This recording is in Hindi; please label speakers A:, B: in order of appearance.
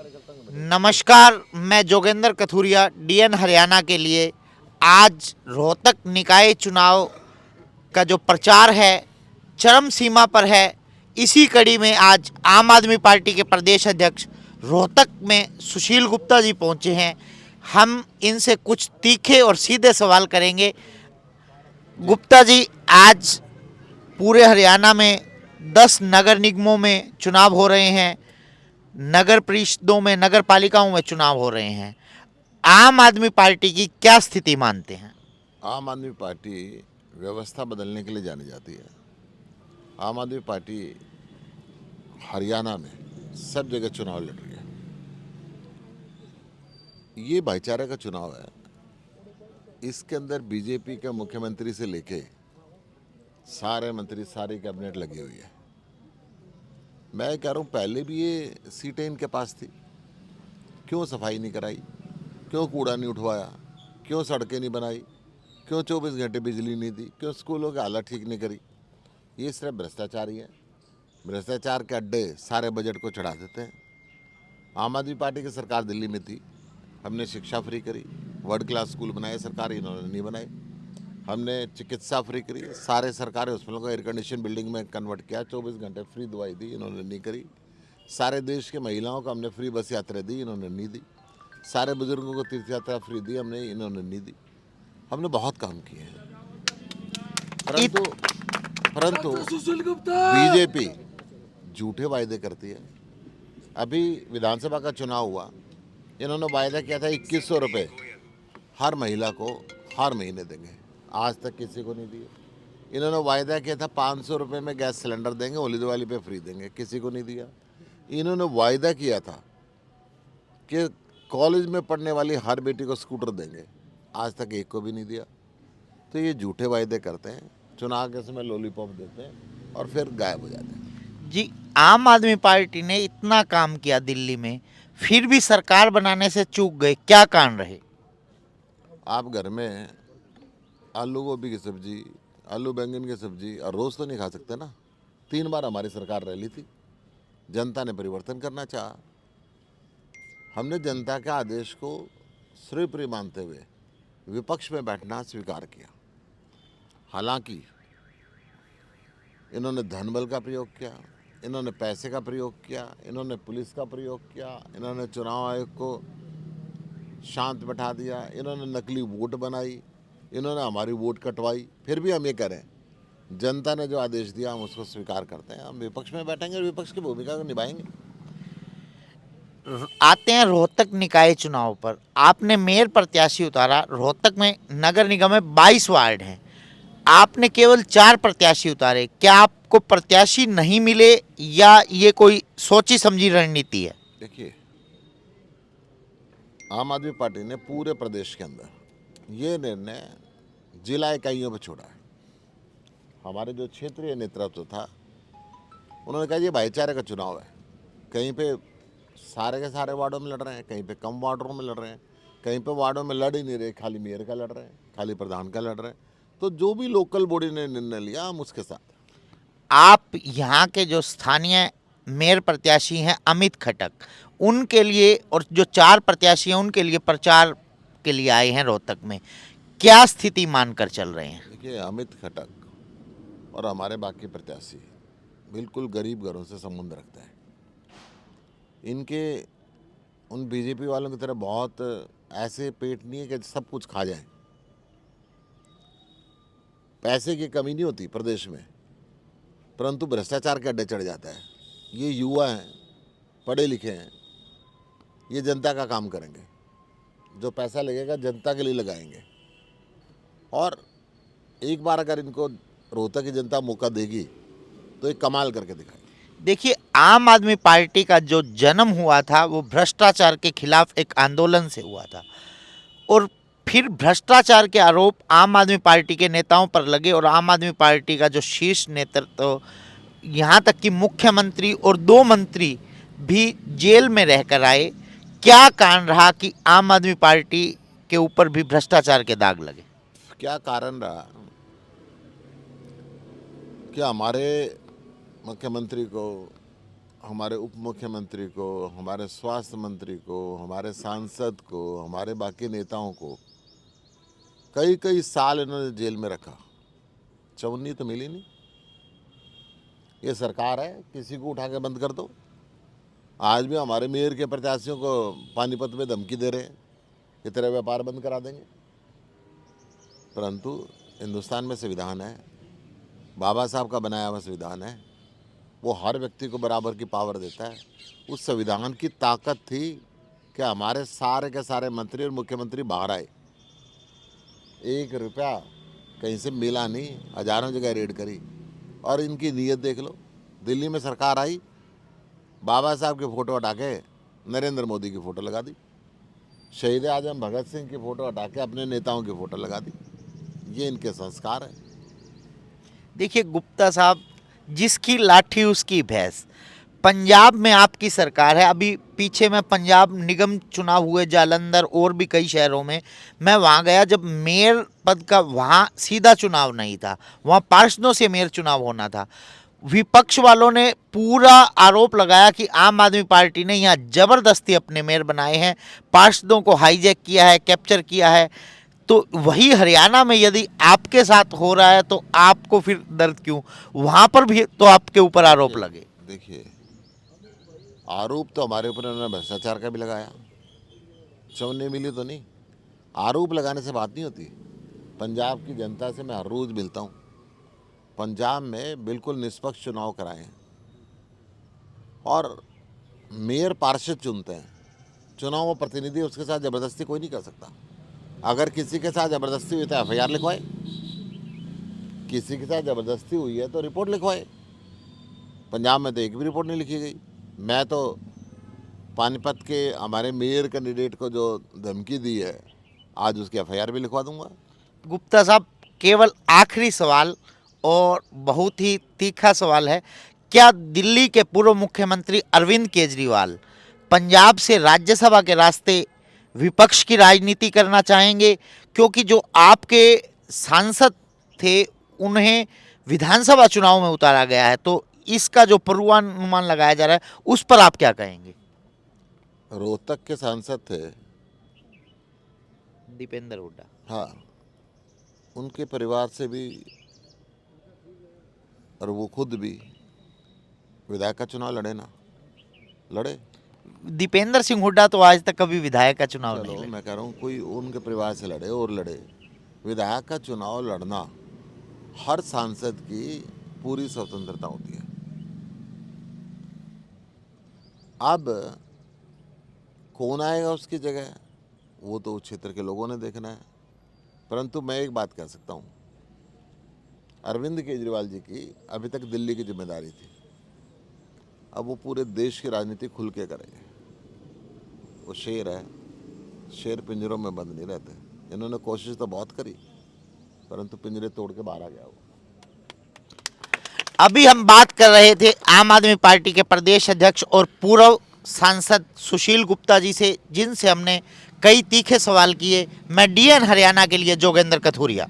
A: नमस्कार, मैं जोगेंद्र कथुरिया डीएन हरियाणा के लिए। आज रोहतक निकाय चुनाव का जो प्रचार है चरम सीमा पर है। इसी कड़ी में आज आम आदमी पार्टी के प्रदेश अध्यक्ष रोहतक में सुशील गुप्ता जी पहुंचे हैं। हम इनसे कुछ तीखे और सीधे सवाल करेंगे। गुप्ता जी, आज पूरे हरियाणा में 10 नगर निगमों में चुनाव हो रहे हैं, नगर परिषदों में, नगर पालिकाओं में चुनाव हो रहे हैं। आम आदमी पार्टी की क्या स्थिति मानते हैं?
B: आम आदमी पार्टी व्यवस्था बदलने के लिए जानी जाती है। आम आदमी पार्टी हरियाणा में सब जगह चुनाव लड़ रही है। ये भाईचारे का चुनाव है। इसके अंदर बीजेपी के मुख्यमंत्री से लेके सारे मंत्री, सारी कैबिनेट लगी हुई है। मैं कह रहा हूँ, पहले भी ये सीटें इनके पास थी, क्यों सफाई नहीं कराई, क्यों कूड़ा नहीं उठवाया, क्यों सड़कें नहीं बनाई, क्यों 24 घंटे बिजली नहीं दी, क्यों स्कूलों की हालत ठीक नहीं करी। ये सिर्फ भ्रष्टाचार ही है। भ्रष्टाचार के अड्डे सारे बजट को चढ़ा देते हैं। आम आदमी पार्टी की सरकार दिल्ली में थी, हमने शिक्षा फ्री करी, वर्ल्ड क्लास स्कूल बनाए, सरकार इन्होंने नहीं बनाए। हमने चिकित्सा फ्री करी, सारे सरकारी हॉस्पिटलों को एयर कंडीशन बिल्डिंग में कन्वर्ट किया, 24 घंटे फ्री दवाई दी, इन्होंने नहीं करी। सारे देश के महिलाओं को हमने फ्री बस यात्रा दी, इन्होंने नहीं दी। सारे बुजुर्गों को तीर्थ यात्रा फ्री दी हमने, इन्होंने नहीं दी। हमने बहुत काम किए हैं, परंतु परंतु बीजेपी झूठे वायदे करती है। अभी विधानसभा का चुनाव हुआ, इन्होंने वायदा किया था 2100 रुपये हर महिला को हर महीने देंगे, आज तक किसी को नहीं दिए। इन्होंने वायदा किया था 500 रुपये में गैस सिलेंडर देंगे, होली दिवाली पे फ्री देंगे, किसी को नहीं दिया। इन्होंने वायदा किया था कि कॉलेज में पढ़ने वाली हर बेटी को स्कूटर देंगे, आज तक एक को भी नहीं दिया। तो ये झूठे वायदे करते हैं, चुनाव के समय लॉलीपॉप देते हैं और फिर गायब हो जाते हैं।
A: जी, आम आदमी पार्टी ने इतना काम किया दिल्ली में, फिर भी सरकार बनाने से चूक गए, क्या कारण रहे?
B: आप घर में आलू गोभी की सब्जी, आलू बैंगन की सब्जी और रोज़ तो नहीं खा सकते ना। 3 बार हमारी सरकार रह ली थी, जनता ने परिवर्तन करना चाहा। हमने जनता के आदेश को श्रेयप्रिय मानते हुए विपक्ष में बैठना स्वीकार किया। हालांकि इन्होंने धन बल का प्रयोग किया, इन्होंने पैसे का प्रयोग किया, इन्होंने पुलिस का प्रयोग किया, इन्होंने चुनाव आयोग को शांत बैठा दिया, इन्होंने नकली वोट बनाई, इन्होंने हमारी वोट कटवाई। फिर भी हम ये करें, जनता ने जो आदेश दिया हम उसको स्वीकार करते हैं। हम विपक्ष में बैठेंगे और विपक्ष की भूमिका को निभाएंगे।
A: आते हैं रोहतक निकाय चुनाव पर। आपने मेयर प्रत्याशी उतारा। रोहतक में नगर निगम में 22 वार्ड हैं, आपने केवल 4 प्रत्याशी उतारे। क्या आपको प्रत्याशी नहीं मिले या ये कोई सोची समझी रणनीति है?
B: देखिए, आम आदमी पार्टी ने पूरे प्रदेश के अंदर ये निर्णय जिला इकाइयों पर छोड़ा है। हमारे जो क्षेत्रीय नेतृत्व था, उन्होंने कहा ये भाईचारे का चुनाव है। कहीं पे सारे के सारे वार्डों में लड़ रहे हैं, कहीं पे कम वार्डों में लड़ रहे हैं, कहीं पे वार्डों में लड़ ही नहीं रहे, खाली मेयर का लड़ रहे हैं, खाली प्रधान का लड़ रहे हैं। तो जो भी लोकल बॉडी ने निर्णय लिया हम उसके साथ।
A: आप यहाँ के जो स्थानीय मेयर प्रत्याशी हैं अमित खटक, उनके लिए और जो 4 प्रत्याशी हैं उनके लिए प्रचार के लिए आए हैं रोहतक में, क्या स्थिति मानकर चल रहे हैं?
B: देखिए, अमित खटक और हमारे बाकी प्रत्याशी बिल्कुल गरीब घरों से संबंध रखते हैं। इनके उन बीजेपी वालों की तरह बहुत ऐसे पेट नहीं है कि सब कुछ खा जाएं। पैसे की कमी नहीं होती प्रदेश में, परंतु भ्रष्टाचार के अड्डे चढ़ जाता है। ये युवा हैं, पढ़े लिखे हैं, ये जनता का काम करेंगे। जो पैसा लगेगा जनता के लिए लगाएंगे। और एक बार अगर इनको रोहतक की जनता मौका देगी तो एक कमाल करके दिखाएगी।
A: देखिए, आम आदमी पार्टी का जो जन्म हुआ था वो भ्रष्टाचार के खिलाफ एक आंदोलन से हुआ था, और फिर भ्रष्टाचार के आरोप आम आदमी पार्टी के नेताओं पर लगे और आम आदमी पार्टी का जो शीर्ष नेतृत्व, यहाँ तक कि मुख्यमंत्री और 2 मंत्री भी जेल में रहकर आए। क्या कारण रहा कि आम आदमी पार्टी के ऊपर भी भ्रष्टाचार के दाग लगे?
B: क्या कारण रहा कि हमारे मुख्यमंत्री को, हमारे उप मुख्यमंत्री को, हमारे स्वास्थ्य मंत्री को, हमारे सांसद को, हमारे बाकी नेताओं को कई कई साल इन्होंने जेल में रखा, चवन्नी तो मिली नहीं। ये सरकार है, किसी को उठा के बंद कर दो। आज भी हमारे मेयर के प्रत्याशियों को पानीपत में धमकी दे रहे हैं कि तेरा व्यापार बंद करा देंगे। परंतु हिंदुस्तान में संविधान है, बाबा साहब का बनाया हुआ संविधान है, वो हर व्यक्ति को बराबर की पावर देता है। उस संविधान की ताकत थी कि हमारे सारे के सारे मंत्री और मुख्यमंत्री बाहर आए, 1 रुपया कहीं से मिला नहीं, हजारों जगह रेड करी। और इनकी नीयत देख लो, दिल्ली में सरकार आई, बाबा साहब की फ़ोटो हटा के नरेंद्र मोदी की फ़ोटो लगा दी, शहीद आजम भगत सिंह की फ़ोटो हटा के अपने नेताओं की फ़ोटो लगा दी। ये इनके संस्कार है।
A: देखिए गुप्ता साहब, जिसकी लाठी उसकी भैंस। पंजाब में आपकी सरकार है, अभी पीछे में पंजाब निगम चुनाव हुए जालंधर और भी कई शहरों में, मैं वहाँ गया जब मेयर पद का वहाँ सीधा चुनाव नहीं था, वहाँ पार्षदों से मेयर चुनाव होना था। विपक्ष वालों ने पूरा आरोप लगाया कि आम आदमी पार्टी ने यहाँ जबरदस्ती अपने मेयर बनाए हैं, पार्षदों को हाईजैक किया है, कैप्चर किया है। तो वही हरियाणा में यदि आपके साथ हो रहा है तो आपको फिर दर्द क्यों? वहां पर भी तो आपके ऊपर आरोप लगे।
B: देखिए, आरोप तो हमारे ऊपर उन्होंने भ्रष्टाचार का भी लगाया, चवन्नी मिली तो नहीं। आरोप लगाने से बात नहीं होती। पंजाब की जनता से मैं हर रोज़ मिलता हूँ। पंजाब में बिल्कुल निष्पक्ष चुनाव कराए हैं और मेयर पार्षद चुनते हैं। चुनाव में प्रतिनिधि, उसके साथ ज़बरदस्ती कोई नहीं कर सकता। अगर किसी के साथ ज़बरदस्ती हुई तो एफआईआर लिखवाए, किसी के साथ ज़बरदस्ती हुई है तो रिपोर्ट लिखवाए। पंजाब में तो एक भी रिपोर्ट नहीं लिखी गई। मैं तो पानीपत के हमारे मेयर कैंडिडेट को जो धमकी दी है, आज उसकी एफआईआर भी लिखवा दूंगा।
A: गुप्ता साहब, केवल आखिरी सवाल और बहुत ही तीखा सवाल है, क्या दिल्ली के पूर्व मुख्यमंत्री अरविंद केजरीवाल पंजाब से राज्यसभा के रास्ते विपक्ष की राजनीति करना चाहेंगे? क्योंकि जो आपके सांसद थे उन्हें विधानसभा चुनाव में उतारा गया है, तो इसका जो पूर्वानुमान लगाया जा रहा है उस पर आप क्या कहेंगे?
B: रोहतक के सांसद थे
A: दीपेंद्र हुड्डा,
B: हाँ, उनके परिवार से भी और वो खुद भी विधायक का चुनाव लड़े ना, लड़े।
A: दीपेंद्र सिंह हुड्डा तो आज तक कभी विधायक का चुनाव नहीं
B: चलो,
A: लड़े।
B: मैं कह रहा हूँ कोई उनके परिवार से लड़े और लड़े। विधायक का चुनाव लड़ना हर सांसद की पूरी स्वतंत्रता होती है। अब कौन आएगा उसकी जगह, वो तो उस क्षेत्र के लोगों ने देखना है। परंतु मैं एक बात कह सकता हूँ, अरविंद केजरीवाल जी की अभी तक दिल्ली की जिम्मेदारी थी, अब वो पूरे देश की राजनीति खुल के करेंगे। वो शेर है, शेर पिंजरों में बंद नहीं रहते। इन्होंने कोशिश तो बहुत करी, परंतु पिंजरे तोड़ के बाहर आ गया वो।
A: अभी हम बात कर रहे थे आम आदमी पार्टी के प्रदेश अध्यक्ष और पूर्व सांसद सुशील गुप्ता जी से, जिनसे हमने कई तीखे सवाल किए। मैं डीएन हरियाणा के लिए जोगेंद्र कथूरिया।